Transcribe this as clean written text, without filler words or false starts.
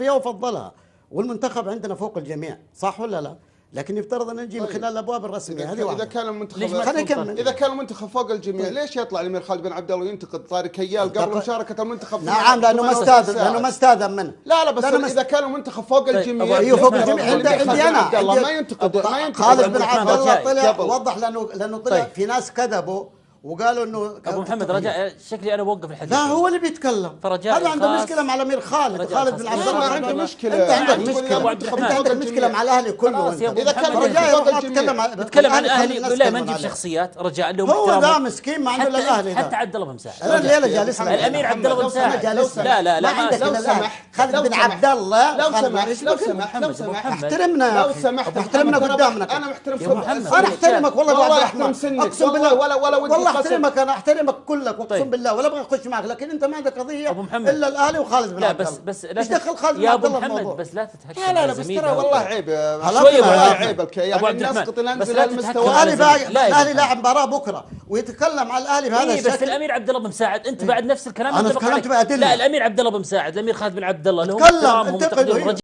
فيها وفضلها، والمنتخب عندنا فوق الجميع، صح ولا لا؟ لكن يفترض ان نجي من خلال الابواب الرسميه هذه واحده. اذا كان المنتخب اذا كان المنتخب فوق الجميع ليش يطلع الامير خالد بن عبد الله ينتقد طارق كيال قبل مشاركه المنتخب؟ نعم لانه ما استاذن منه. لا بس اذا كان المنتخب فوق الجميع ايوه فوق الجميع عندي انا ما ينتقد خالد بن عبد الله طلع وضح لانه طلع في ناس كذبوا وقالوا انه ابو محمد رجاء شكلي انا بوقف الحديث. لا هو اللي بيتكلم. هذا عنده مشكله مع الامير خالد بن عبد الله. ما عنده مشكله. انت عندك مشكله. انت عندك مشكله مع الاهلي كله. اذا كان رجاء نتكلم عن الاهلي بالله ما نجيب شخصيات. رجاء لهم هو ذا مسكين ما عنده الا الاهلي. حتى عبد الله بن مساعد انا الليله جالس الامير عبد الله بن مساعد. لا ما عندك الا الاهلي. خالد بن عبد الله لو سمحت احترمنا. لو سمحت احترمنا قدامنا. انا محترم انا احترمك والله ابو عبد الرحمن. اقسم بالله ولا والله احترمك. انا احترمك كلك اقسم بالله ولا ابغى اخش معك، لكن انت ما عندك قضيه الا الاهلي وخالد بن عبد الله. لا بس ايش دخل خالد بن يا عبد ابو الله محمد الموضوع؟ بس لا تتهكم. لا بس ترى والله عيب شويه عيب الكيان الناس تنزل المستوى. الاهلي لاعب مباراه بكره ويتكلم على الاهلي بهذا الشكل. بس الامير عبد الله بن مساعد انت بعد نفس الكلام. انا تكلمت بادله. لا الامير عبد الله بن مساعد الامير خالد بن عبد الله له تكلم